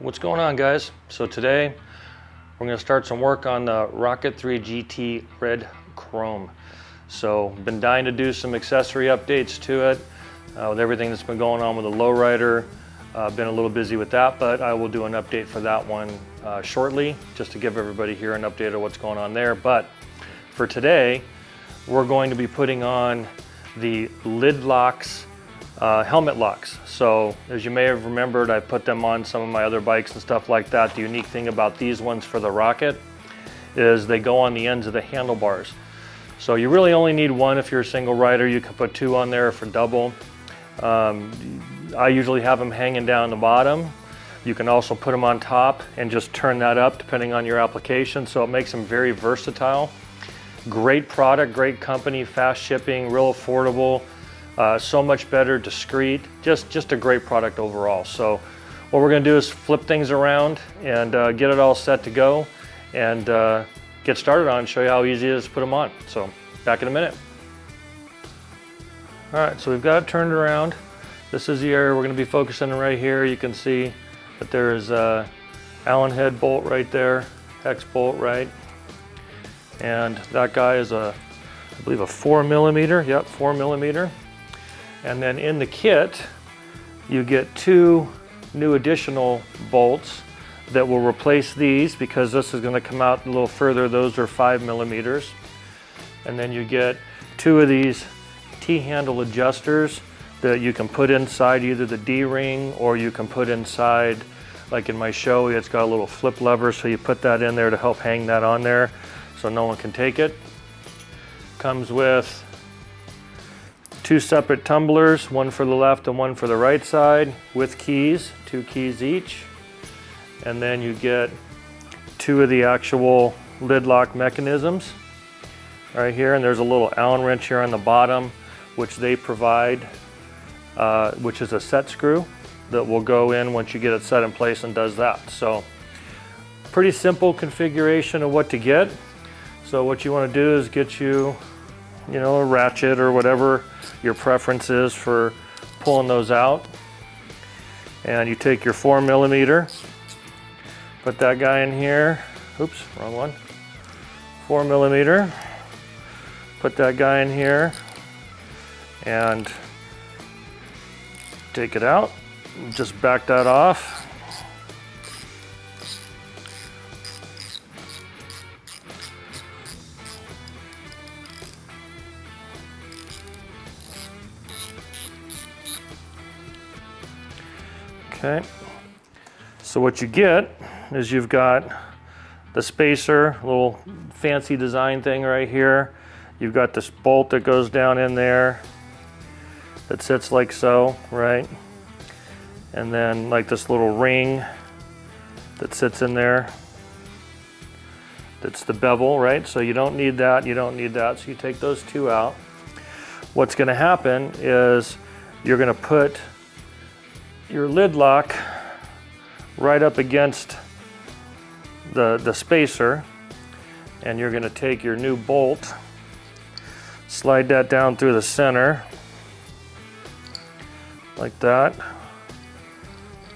What's going on, guys? So today we're going to start some work on the Rocket 3 GT Red Chrome. So been dying to do some accessory updates to it with everything that's been going on with the lowrider. Been a little busy with that, but I will do an update for that one shortly, just to give everybody here an update of what's going on there. But for today, we're going to be putting on the LidLox helmet locks. So as you may have remembered, I put them on some of my other bikes and stuff like that. The unique thing about these ones for the Rocket is they go on the ends of the handlebars. So you really only need one if you're a single rider. You can put two on there for double. I usually have them hanging down the bottom. You can also put them on top and just turn that up depending on your application. So it makes them very versatile. Great product, great company, fast shipping, real affordable. So much better, discreet, just a great product overall. So what we're going to do is flip things around and get it all set to go and get started on, show you how easy it is to put them on. So back in a minute. All right, so we've got it turned around. This is the area we're going to be focusing on right here. You can see that there's a Allen head bolt right there, hex bolt right. And that guy is I believe a 4mm, yep, 4mm. And then in the kit, you get two new additional bolts that will replace these, because this is going to come out a little further. Those are 5mm. And then you get two of these T-handle adjusters that you can put inside either the D-ring, or you can put inside, like in my show, it's got a little flip lever, so you put that in there to help hang that on there so no one can take it. Comes with two separate tumblers, one for the left and one for the right side, with keys, 2 keys each. And then you get two of the actual lid lock mechanisms right here, and there's a little Allen wrench here on the bottom, which they provide, which is a set screw that will go in once you get it set in place and does that. So pretty simple configuration of what to get. So what you want to do is get you a ratchet or whatever your preference is for pulling those out. And you take your 4mm, put that guy in here. Oops, wrong one. 4mm, put that guy in here and take it out. Just back that off. Okay, so what you get is you've got the spacer, little fancy design thing right here. You've got this bolt that goes down in there that sits like so, right? And then like this little ring that sits in there. That's the bevel, right? So you don't need that, you don't need that. So you take those two out. What's gonna happen is you're gonna put your lid lock right up against the spacer, and you're going to take your new bolt, slide that down through the center like that,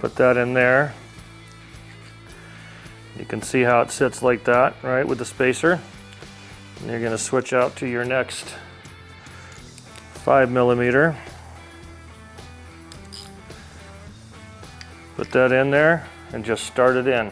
put that in there. You can see how it sits like that, right, with the spacer. And you're going to switch out to your next 5mm. Put that in there and just start it in.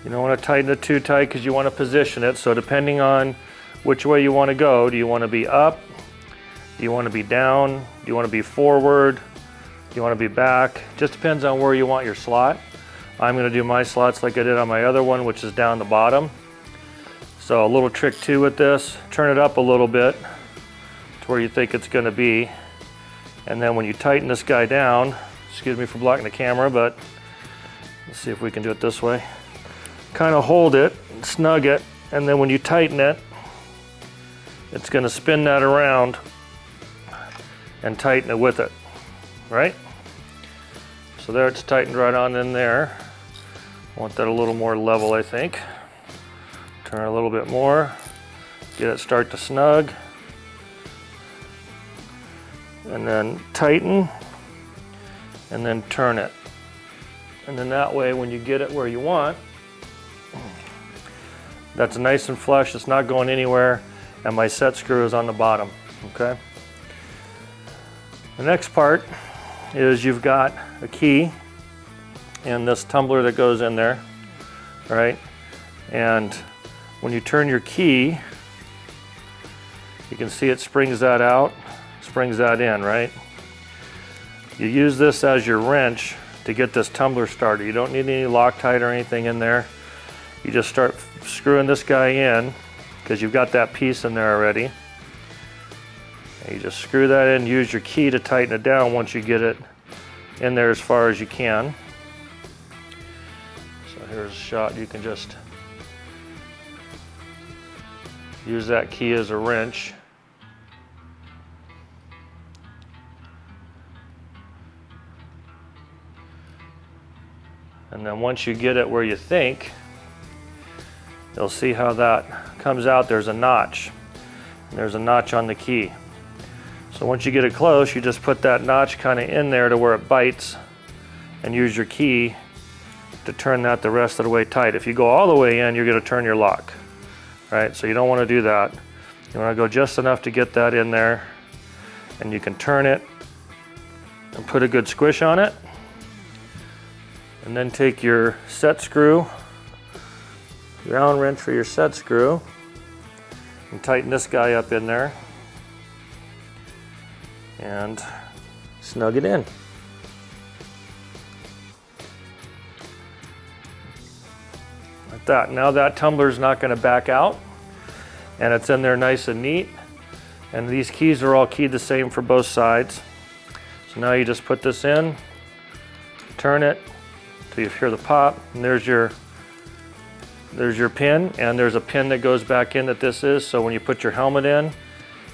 You don't want to tighten it too tight because you want to position it. So depending on which way you want to go, do you want to be up? Do you want to be down? Do you want to be forward? Do you want to be back? Just depends on where you want your slot. I'm going to do my slots like I did on my other one, which is down the bottom. So a little trick too with this, turn it up a little bit to where you think it's going to be. And then when you tighten this guy down, excuse me for blocking the camera, but let's see if we can do it this way. Kind of hold it, snug it, and then when you tighten it, it's going to spin that around and tighten it with it, right? So there, it's tightened right on in there. I want that a little more level, I think. Turn a little bit more, get it start to snug, and then tighten, and then turn it. And then that way, when you get it where you want, that's nice and flush, it's not going anywhere, and my set screw is on the bottom, okay? The next part is you've got a key and this tumbler that goes in there, right? And when you turn your key, you can see it springs that out, springs that in, right? You use this as your wrench to get this tumbler started. You don't need any Loctite or anything in there. You just start screwing this guy in because you've got that piece in there already. And you just screw that in, use your key to tighten it down once you get it in there as far as you can. So here's a shot. You can just use that key as a wrench. And then once you get it where you think, you'll see how that comes out. There's a notch. There's a notch on the key. So once you get it close, you just put that notch kind of in there to where it bites and use your key to turn that the rest of the way tight. If you go all the way in, you're going to turn your lock, right? So you don't want to do that. You want to go just enough to get that in there, and you can turn it and put a good squish on it. And then take your set screw, your Allen wrench for your set screw, and tighten this guy up in there and snug it in. Like that. Now that tumbler's not going to back out, and it's in there nice and neat. And these keys are all keyed the same for both sides. So now you just put this in, turn it, so you hear the pop, and there's your pin, and there's a pin that goes back in that this is, so when you put your helmet in,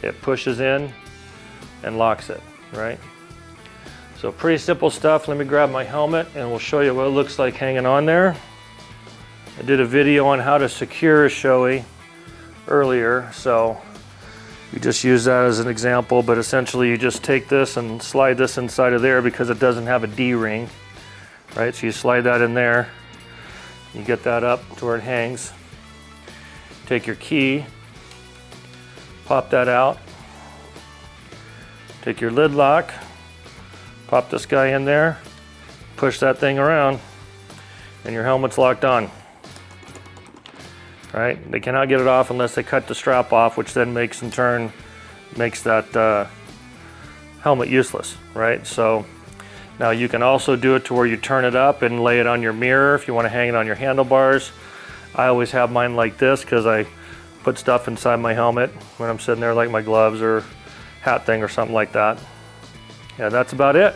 it pushes in and locks it, right? So pretty simple stuff. Let me grab my helmet and we'll show you what it looks like hanging on there. I did a video on how to secure a Shoei earlier, so you just use that as an example, but essentially you just take this and slide this inside of there because it doesn't have a D-ring. Right, so you slide that in there, you get that up to where it hangs. Take your key, pop that out. Take your lid lock, pop this guy in there, push that thing around, and your helmet's locked on. Right, they cannot get it off unless they cut the strap off, which then makes that helmet useless, right? So now you can also do it to where you turn it up and lay it on your mirror if you want to hang it on your handlebars. I always have mine like this because I put stuff inside my helmet when I'm sitting there, like my gloves or hat thing or something like that. Yeah, that's about it.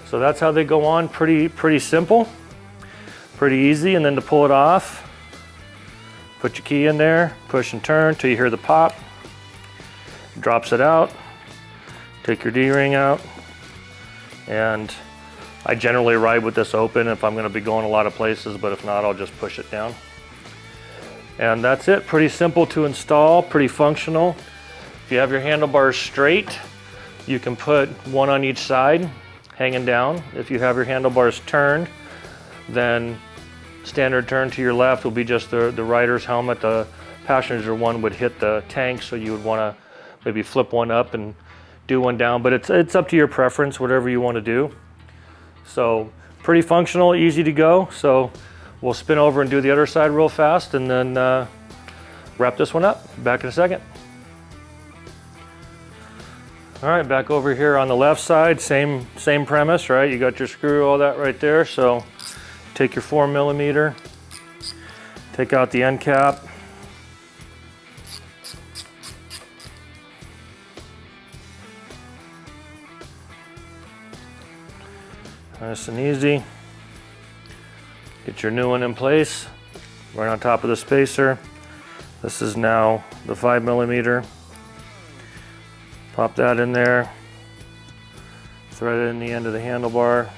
So that's how they go on. Pretty simple, pretty easy. And then to pull it off, put your key in there, push and turn till you hear the pop. Drops it out. Take your D-ring out. And I generally ride with this open if I'm going to be going a lot of places, but if not, I'll just push it down. And that's it. Pretty simple to install, pretty functional. If you have your handlebars straight, you can put one on each side hanging down. If you have your handlebars turned, then standard turn to your left will be just the rider's helmet. The passenger one would hit the tank, so you would want to maybe flip one up and do one down, but it's up to your preference, whatever you want to do. So pretty functional, easy to go. So we'll spin over and do the other side real fast and then wrap this one up. Back in a second. All right, back over here on the left side, same premise, right? You got your screw, all that right there. So take your 4mm, take out the end cap. Nice and easy. Get your new one in place, right on top of the spacer. This is now the 5mm. Pop that in there. Thread it in the end of the handlebar.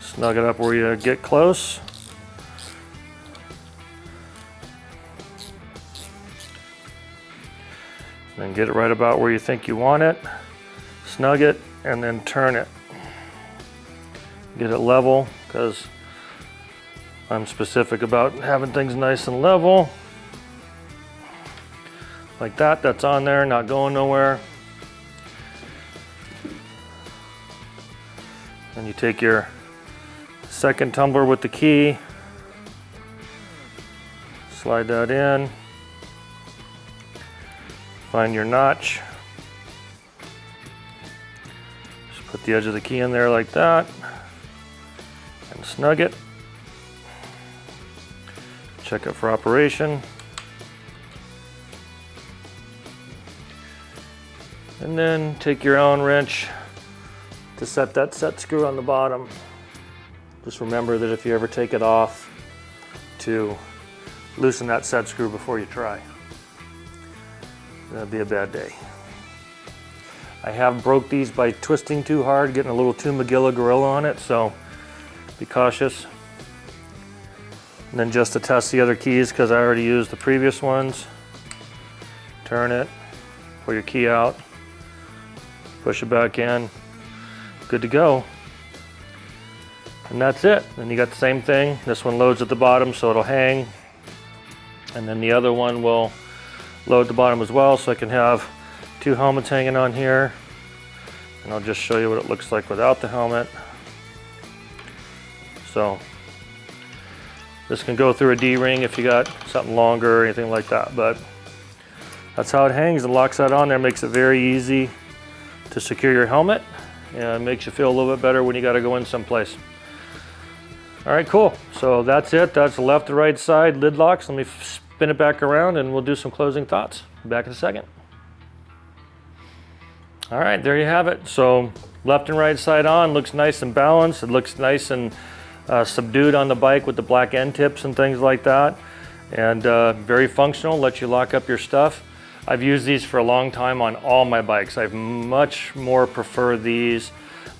Snug it up where you get close. and get it right about where you think you want it. Snug it and then turn it. Get it level, because I'm specific about having things nice and level. Like that, that's on there, not going nowhere. Then you take your second tumbler with the key, slide that in, find your notch. Just put the edge of the key in there like that, and snug it. Check it for operation. And then take your Allen wrench to set that set screw on the bottom. Just remember that if you ever take it off, to loosen that set screw before you try. That'd be a bad day. I have broke these by twisting too hard, getting a little too Magilla Gorilla on it, so be cautious. And then just to test the other keys, because I already used the previous ones, turn it, pull your key out, push it back in, good to go. And that's it. Then you got the same thing. This one loads at the bottom so it'll hang. And then the other one will load the bottom as well, so I can have two helmets hanging on here. And I'll just show you what it looks like without the helmet. So this can go through a D-ring if you got something longer or anything like that, but that's how it hangs and locks that on there. Makes it very easy to secure your helmet and makes you feel a little bit better when you got to go in someplace. All right, cool. So that's it. That's the left to right side LidLox. Let me spin it back around and we'll do some closing thoughts. Back in a second. All right, there you have it. So left and right side on, looks nice and balanced. It looks nice and subdued on the bike with the black end tips and things like that. And very functional, lets you lock up your stuff. I've used these for a long time on all my bikes. I've much more prefer these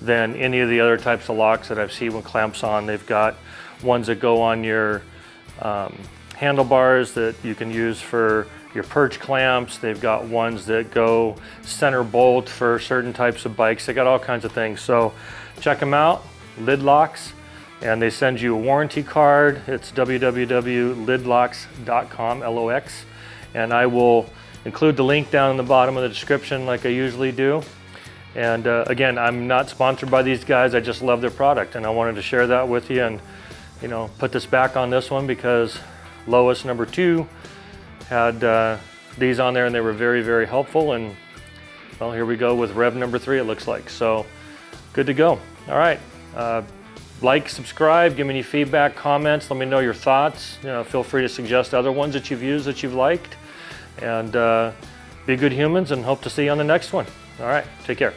than any of the other types of locks that I've seen with clamps on. They've got ones that go on your handlebars that you can use for your perch clamps. They've got ones that go center bolt for certain types of bikes. They got all kinds of things. So check them out, LidLox, and they send you a warranty card. It's www.lidlox.com, L-O-X, and I will include the link down in the bottom of the description like I usually do. And again, I'm not sponsored by these guys. I just love their product, and I wanted to share that with you and, you know, put this back on this one because Lois number 2 had these on there and they were very, very helpful. And well, here we go with Rev number 3, it looks like. So good to go. All right. Like, subscribe, give me any feedback, comments, let me know your thoughts. You know, feel free to suggest other ones that you've used that you've liked. And be good humans and hope to see you on the next one. All right, take care.